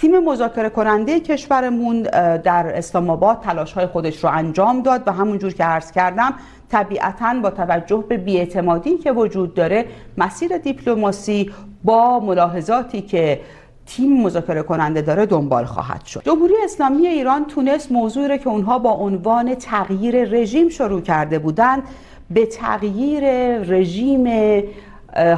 تیم مذاکره کننده کشورمون در اسلام آباد تلاش‌های خودش رو انجام داد و همونجور که عرض کردم طبیعتاً با توجه به بی‌اعتمادی که وجود داره مسیر دیپلماسی با ملاحظاتی که تیم مذاکره کننده داره دنبال خواهد شد. جمهوری اسلامی ایران تونست موضوعی رو که اونها با عنوان تغییر رژیم شروع کرده بودند به تغییر رژیم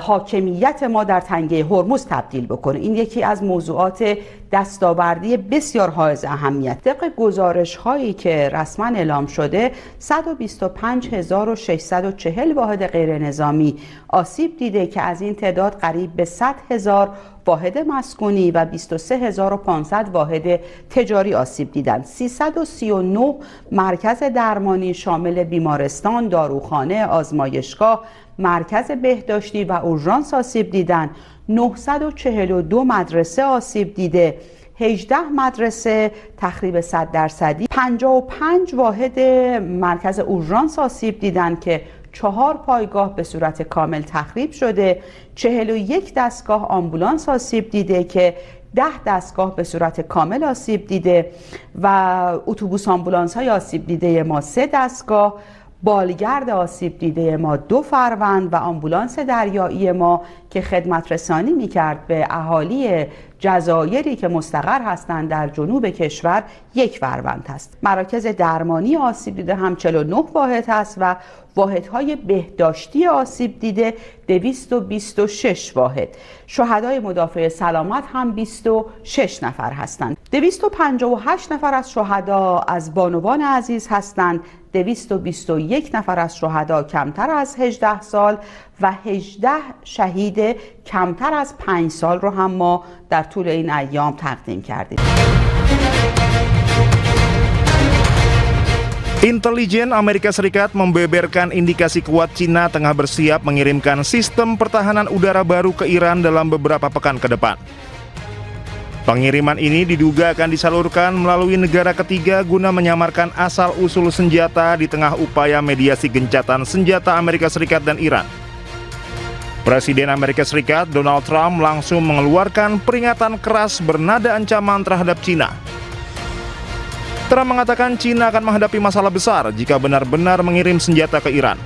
حاکمیت ما در تنگه هرمز تبدیل بکنه. این یکی از موضوعات دستاوردی بسیار حائز اهمیت. طبق گزارش هایی که رسما اعلام شده 125640 واحد غیر نظامی آسیب دیده که از این تعداد قریب به 100,000 واحد مسکونی و 23500 واحد تجاری آسیب دیدند. 339 مرکز درمانی شامل بیمارستان، داروخانه، آزمایشگاه، مرکز بهداشتی و اورژانس آسیب دیدن. 942 مدرسه آسیب دیده، 18 مدرسه تخریب 100%، 55 واحد مرکز اورژانس آسیب دیدن که 4 پایگاه به صورت کامل تخریب شده، 41 دستگاه آمبولانس آسیب دیده که 10 دستگاه به صورت کامل آسیب دیده و اتوبوس آمبولانس های آسیب دیده ما 3 دستگاه، بالگرد آسیب دیده ما 2 فروند و آمبولانس دریایی ما که خدمت رسانی می‌کرد به اهالی جزایری که مستقر هستند در جنوب کشور 1 فروند است. مراکز درمانی آسیب دیده هم 49 واحد است و واحدهای بهداشتی آسیب دیده 226 واحد. شهدای مدافع سلامت هم 26 نفر هستند. 258 نفر از شهدا از بانوان عزیز هستند. 221 نفر از شهدا کمتر از 18 سال و 18 شهید کمتر از 5 سال رو هم ما در طول این ایام تقدیم کردیم. Intelijen Amerika Serikat membeberkan indikasi kuat Cina tengah bersiap mengirimkan sistem pertahanan udara baru ke Iran dalam beberapa pekan ke depan. Pengiriman ini diduga akan disalurkan melalui negara ketiga guna menyamarkan asal-usul senjata di tengah upaya mediasi gencatan senjata Amerika Serikat dan Iran. Presiden Amerika Serikat Donald Trump langsung mengeluarkan peringatan keras bernada ancaman terhadap Cina. Trump mengatakan Cina akan menghadapi masalah besar jika benar-benar mengirim senjata ke Iran.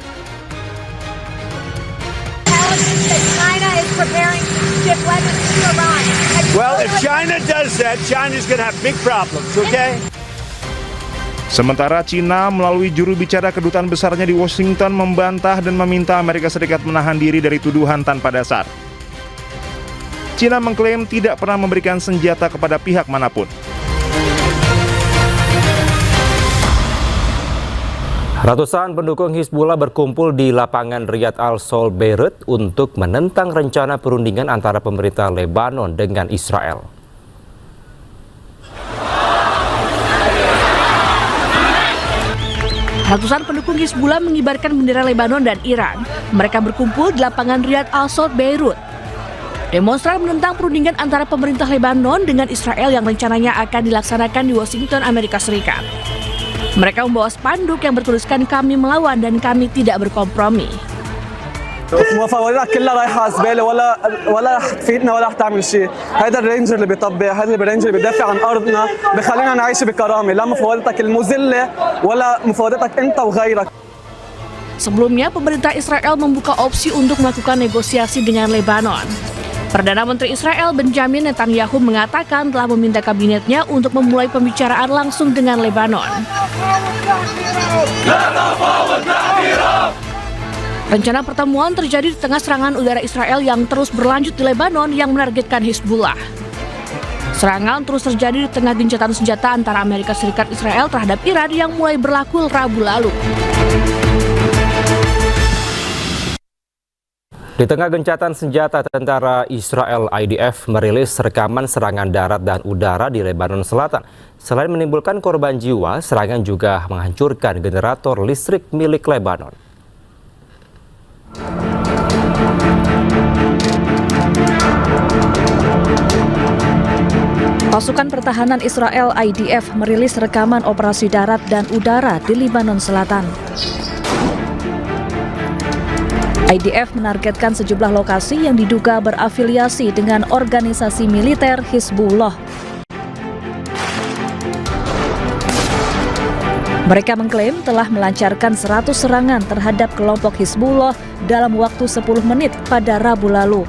Well, if China does that, China's going to have big problems, okay? Sementara Cina melalui juru bicara kedutaan besarnya di Washington membantah dan meminta Amerika Serikat menahan diri dari tuduhan tanpa dasar. Cina mengklaim tidak pernah memberikan senjata kepada pihak manapun. Ratusan pendukung Hizbullah berkumpul di lapangan Riyad Al-Sol Beirut untuk menentang rencana perundingan antara pemerintah Lebanon dengan Israel. Ratusan pendukung Hizbullah mengibarkan bendera Lebanon dan Iran. Mereka berkumpul di lapangan Riyad Al-Sol Beirut. Demonstran menentang perundingan antara pemerintah Lebanon dengan Israel yang rencananya akan dilaksanakan di Washington, Amerika Serikat. Mereka membawa spanduk yang bertuliskan "Kami melawan dan kami tidak berkompromi". مفاوضات كلها رايحه على الزباله ولا رح تفيدنا ولا رح تعمل شيء. هذا الرينجر اللي بيطبق، هذا الرينجر اللي بيدافع عن ارضنا، بخلينا نعيش بكرامه، لا مفاوضاتك المذله ولا مفاوضاتك انت وغيرك. Sebelumnya, pemerintah Israel membuka opsi untuk melakukan negosiasi dengan Lebanon. Perdana Menteri Israel Benjamin Netanyahu mengatakan telah meminta kabinetnya untuk memulai pembicaraan langsung dengan Lebanon. Rencana pertemuan terjadi di tengah serangan udara Israel yang terus berlanjut di Lebanon yang menargetkan Hizbullah. Serangan terus terjadi di tengah gencatan senjata antara Amerika Serikat Israel terhadap Iran yang mulai berlaku Rabu lalu. Di tengah gencatan senjata, tentara Israel IDF merilis rekaman serangan darat dan udara di Lebanon Selatan. Selain menimbulkan korban jiwa, serangan juga menghancurkan generator listrik milik Lebanon. Pasukan pertahanan Israel IDF merilis rekaman operasi darat dan udara di Lebanon Selatan. IDF menargetkan sejumlah lokasi yang diduga berafiliasi dengan organisasi militer Hizbullah. Mereka mengklaim telah melancarkan 100 serangan terhadap kelompok Hizbullah dalam waktu 10 menit pada Rabu lalu.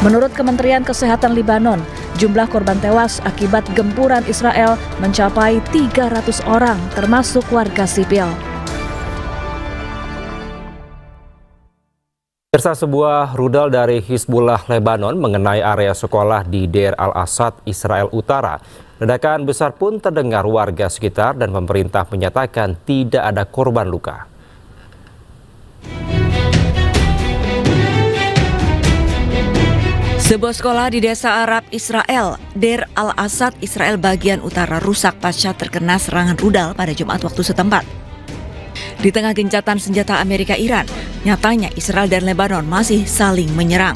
Menurut Kementerian Kesehatan Lebanon, jumlah korban tewas akibat gempuran Israel mencapai 300 orang, termasuk warga sipil. Sebuah rudal dari Hizbullah Lebanon mengenai area sekolah di Deir al-Assad, Israel Utara. Ledakan besar pun terdengar warga sekitar dan pemerintah menyatakan tidak ada korban luka. Sebuah sekolah di desa Arab Israel, Deir al-Assad, Israel bagian utara rusak pasca terkena serangan rudal pada Jumat waktu setempat. Di tengah gencatan senjata Amerika-Iran, nyatanya Israel dan Lebanon masih saling menyerang.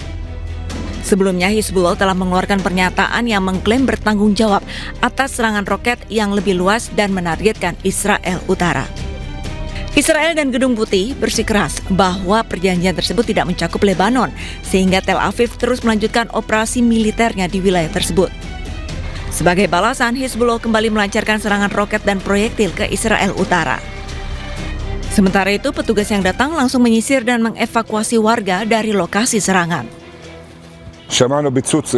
Sebelumnya, Hizbullah telah mengeluarkan pernyataan yang mengklaim bertanggung jawab atas serangan roket yang lebih luas dan menargetkan Israel Utara. Israel dan Gedung Putih bersikeras bahwa perjanjian tersebut tidak mencakup Lebanon, sehingga Tel Aviv terus melanjutkan operasi militernya di wilayah tersebut. Sebagai balasan, Hizbullah kembali melancarkan serangan roket dan proyektil ke Israel Utara. Sementara itu, petugas yang datang langsung menyisir dan mengevakuasi warga dari lokasi serangan. שמענו ביצוץ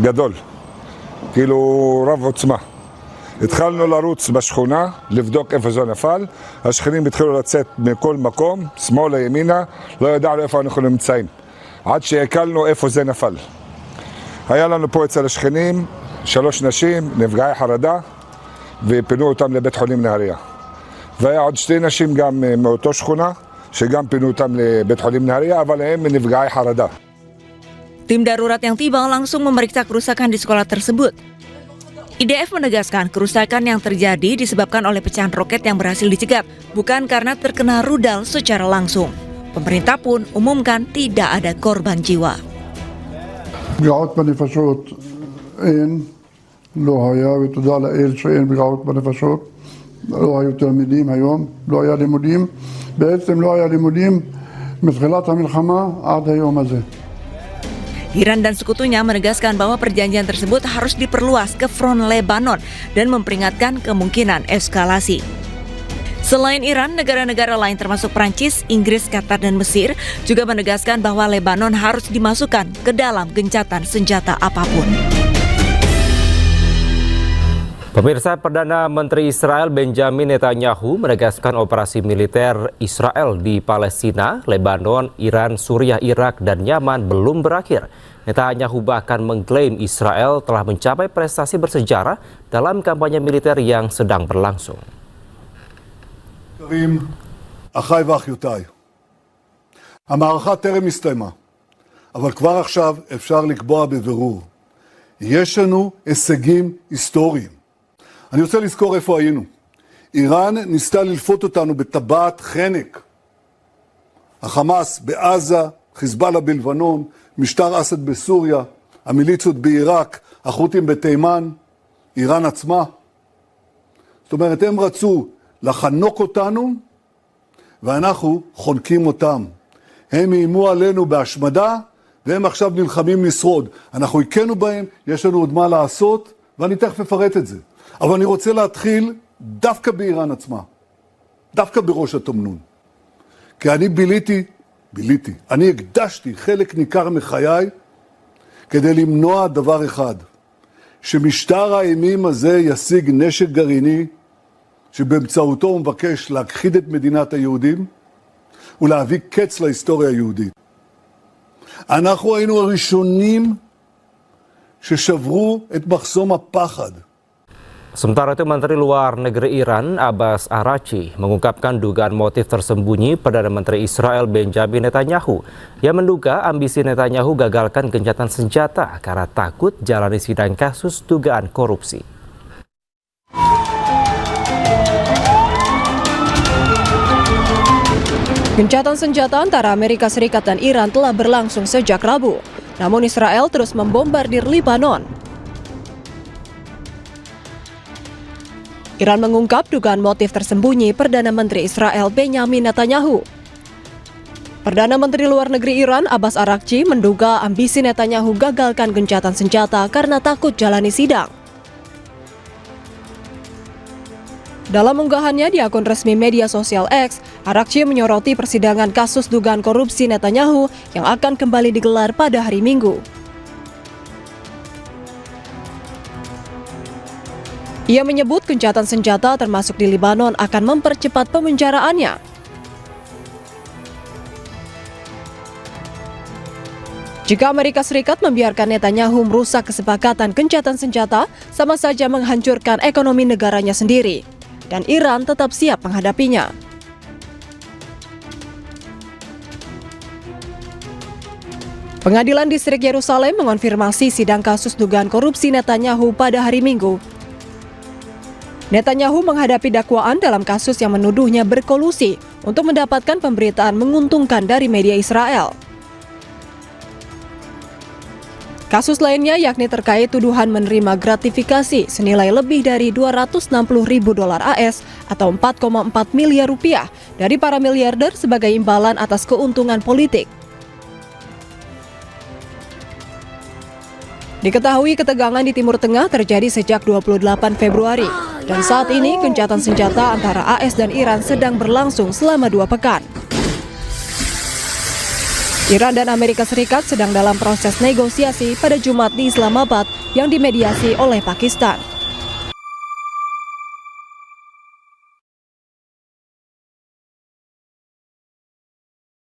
גדול, כאילו רב עוצמה. התחלנו לרוץ בשכונה, לבדוק איפה זה נפל. השכנים התחילו לצאת מכל מקום, שמאלה, ימינה, לא ידענו איפה אנחנו נמצאים. עד שהקלנו איפה זה נפל. היה לנו פה אצל השכנים 3 נשים, נפגעי חרדה, ופינו אותם לבית חולים נהריה. והיה עוד 2 נשים גם מאותו שכונה, שגם פינו אותם לבית חולים נהריה, אבל הם נפגעי חרדה. Tim darurat yang tiba langsung memeriksa kerusakan di sekolah tersebut. IDF menegaskan kerusakan yang terjadi disebabkan oleh pecahan roket yang berhasil dicegat, bukan karena terkena rudal secara langsung. Pemerintah pun umumkan tidak ada korban jiwa. פגיעות בנפשות אין, לא היה, ותודה לאל שאין פגיעות בנפשות. לא היו תלמידים היום, לא היה לימודים. בעצם לא היה לימודים מתחילת המלחמה עד היום הזה. Iran dan sekutunya menegaskan bahwa perjanjian tersebut harus diperluas ke front Lebanon dan memperingatkan kemungkinan eskalasi. Selain Iran, negara-negara lain termasuk Prancis, Inggris, Qatar, dan Mesir juga menegaskan bahwa Lebanon harus dimasukkan ke dalam gencatan senjata apapun. Pemirsa, Perdana Menteri Israel Benjamin Netanyahu menegaskan operasi militer Israel di Palestina, Lebanon, Iran, Suriah, Irak, dan Yaman belum berakhir. Netanyahu bahkan mengklaim Israel telah mencapai prestasi bersejarah dalam kampanye militer yang sedang berlangsung. אחיי ואחיותיי, המערכה טרם הסתיימה, אבל כבר עכשיו אפשר לקבוע בבירור. יש לנו הישגים היסטוריים. אני רוצה לזכור איפה היינו. איראן ניסתה ללפות אותנו בטבעת חנק. החמאס בעזה, חיזבאללה בלבנון, משטר אסד בסוריה, המיליציות בעיראק, החות'ים בתימן, איראן עצמה. זאת אומרת, הם רצו לחנוק אותנו, ואנחנו חונקים אותם. הם איימו עלינו בהשמדה, והם עכשיו נלחמים לשרוד. אנחנו הכינו בהם, יש לנו עוד מה לעשות, ואני תכף אפרט את זה. אבל אני רוצה להתחיל דווקא באיראן עצמה, דווקא בראש התמנון. כי אני אני הקדשתי חלק ניכר מחיי כדי למנוע דבר אחד, שמשטר האימים הזה ישיג נשק גרעיני, שבאמצעותו הוא מבקש להכחיד את מדינת היהודים, ולהביא קץ להיסטוריה היהודית. אנחנו היינו הראשונים ששברו את מחסום הפחד. Sementara itu, Menteri Luar Negeri Iran Abbas Araghchi mengungkapkan dugaan motif tersembunyi Perdana Menteri Israel Benjamin Netanyahu yang menduga ambisi Netanyahu gagalkan gencatan senjata karena takut jalani sidang kasus dugaan korupsi. Gencatan senjata antara Amerika Serikat dan Iran telah berlangsung sejak Rabu. Namun Israel terus membombardir Lebanon. Iran mengungkap dugaan motif tersembunyi Perdana Menteri Israel Benjamin Netanyahu. Perdana Menteri Luar Negeri Iran Abbas Araghchi menduga ambisi Netanyahu gagalkan gencatan senjata karena takut jalani sidang. Dalam unggahannya di akun resmi media sosial X, Arakci menyoroti persidangan kasus dugaan korupsi Netanyahu yang akan kembali digelar pada hari Minggu. Ia menyebut gencatan senjata termasuk di Lebanon akan mempercepat pemenjaraannya. Jika Amerika Serikat membiarkan Netanyahu merusak kesepakatan gencatan senjata, sama saja menghancurkan ekonomi negaranya sendiri. Dan Iran tetap siap menghadapinya. Pengadilan Distrik Yerusalem mengonfirmasi sidang kasus dugaan korupsi Netanyahu pada hari Minggu. Netanyahu menghadapi dakwaan dalam kasus yang menuduhnya berkolusi untuk mendapatkan pemberitaan menguntungkan dari media Israel. Kasus lainnya yakni terkait tuduhan menerima gratifikasi senilai lebih dari 260.000 dolar AS atau 4,4 miliar rupiah dari para miliarder sebagai imbalan atas keuntungan politik. Diketahui ketegangan di Timur Tengah terjadi sejak 28 Februari dan saat ini gencatan senjata antara AS dan Iran sedang berlangsung selama 2 pekan. Iran dan Amerika Serikat sedang dalam proses negosiasi pada Jumat di Islamabad yang dimediasi oleh Pakistan.